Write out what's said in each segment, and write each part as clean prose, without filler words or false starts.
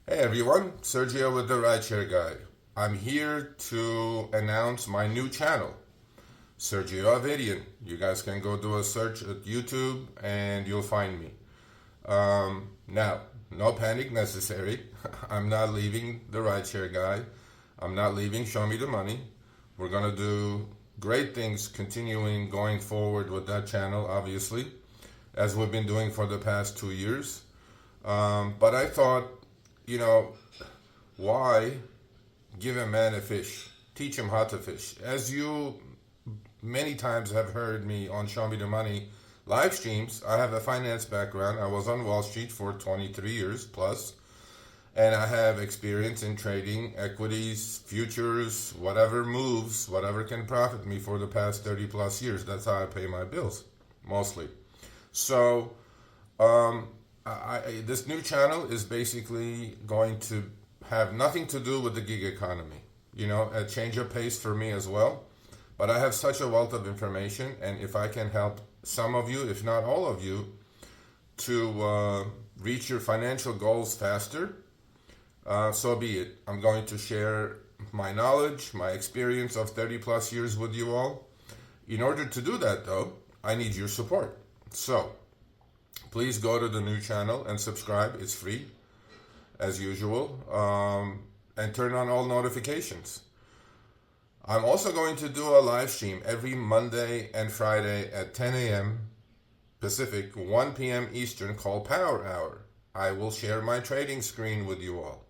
Hey everyone, Sergio with the RideShare Guy. I'm here to announce my new channel, Sergio Avidian. You guys can go do a search at YouTube and you'll find me. Now, no panic necessary. I'm not leaving the RideShare Guy. I'm not leaving Show Me the Money. We're gonna do great things continuing going forward with that channel, obviously, as we've been doing for the past 2 years. But I thought, why give a man a fish? Teach him how to fish. As you many times have heard me on Show Me the Money live streams, I have a finance background. I was on Wall Street for 23 years plus, and I have experience in trading equities, futures, whatever moves, whatever can profit me for the past 30 plus years. That's how I pay my bills, mostly. So, this new channel is basically going to have nothing to do with the gig economy. A change of pace for me as well. But I have such a wealth of information, and if I can help some of you, if not all of you, to reach your financial goals faster, so be it. I'm going to share my knowledge, my experience of 30 plus years with you all. In order to do that, though, I need your support. So, please go to the new channel and subscribe. It's free, as usual, and turn on all notifications. I'm also going to do a live stream every Monday and Friday at 10 a.m. Pacific, 1 p.m. Eastern, called Power Hour. I will share my trading screen with you all.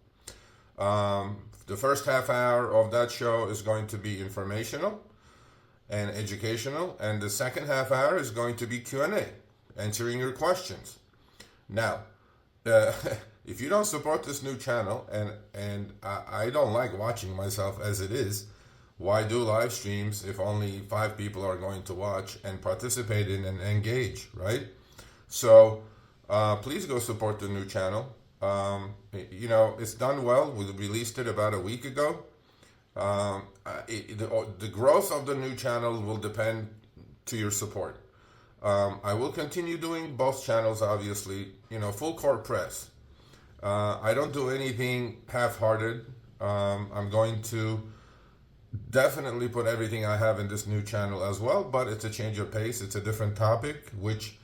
The first half hour of that show is going to be informational and educational, and the second half hour is going to be Q&A, answering your questions. Now, if you don't support this new channel, and I don't like watching myself as it is, why do live streams if only 5 people are going to watch and participate in and engage, right? So please go support the new channel. It's done well. We released it about a week ago. The growth of the new channel will depend to your support. I will continue doing both channels, obviously, full court press. I don't do anything half-hearted. I'm going to definitely put everything I have in this new channel as well, but it's a change of pace. It's a different topic, which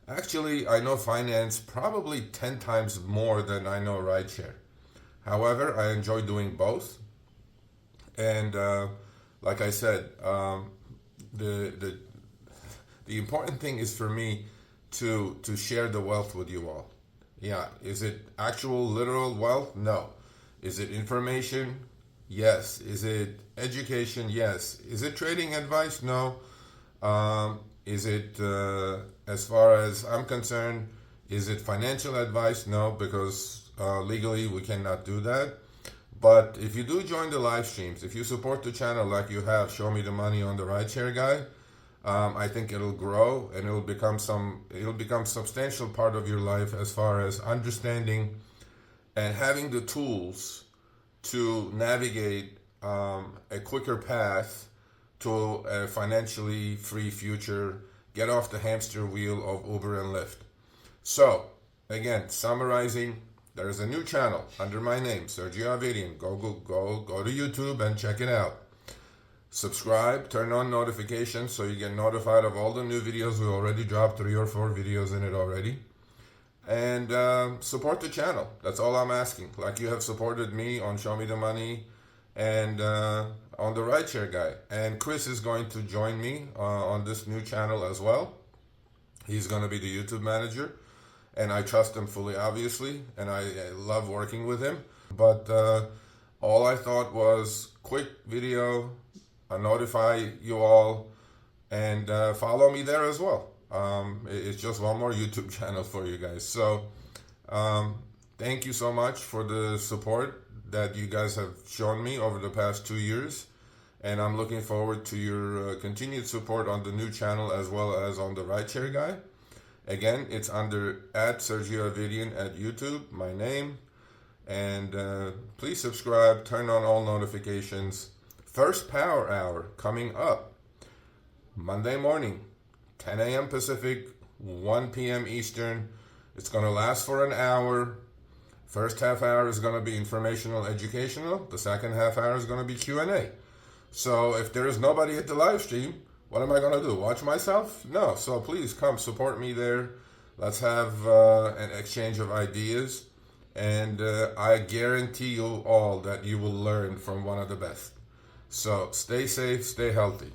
actually I know finance probably 10 times more than I know rideshare. However, I enjoy doing both. And like I said, the important thing is for me to share the wealth with you all. Yeah, is it actual literal wealth? No. Is it information? Yes. Is it education? Yes. Is it trading advice? No. Is it, as far as I'm concerned, is it financial advice? No, because legally we cannot do that. But if you do join the live streams, if you support the channel like you have, Show Me the Money on the RideShare Guy, I think it'll grow and it'll become substantial part of your life as far as understanding and having the tools to navigate a quicker path to a financially free future, get off the hamster wheel of Uber and Lyft. So, again, summarizing, there's a new channel under my name, Sergio Avidian. Go to YouTube and check it out. Subscribe, turn on notifications so you get notified of all the new videos. We already dropped 3 or 4 videos in it already. And support the channel. That's all I'm asking. Like you have supported me on Show Me the Money and on the RideShare Guy. And Chris is going to join me on this new channel as well. He's going to be the YouTube manager. And I trust him fully, obviously. And I love working with him. But all I thought was quick video, notify you all, and follow me there as well. It's just one more YouTube channel for you guys. So thank you so much for the support that you guys have shown me over the past 2 years. And I'm looking forward to your continued support on the new channel as well as on the RideShare Guy. Again, it's under @Sergio Avidian at YouTube, my name. And please subscribe, turn on all notifications. First Power Hour coming up Monday morning, 10 a.m. Pacific, 1 p.m. Eastern. It's going to last for an hour. First half hour is going to be informational, educational. The second half hour is going to be Q&A. So if there is nobody at the live stream, what am I going to do? Watch myself? No. So please come support me there. Let's have an exchange of ideas. And I guarantee you all that you will learn from one of the best. So stay safe, stay healthy.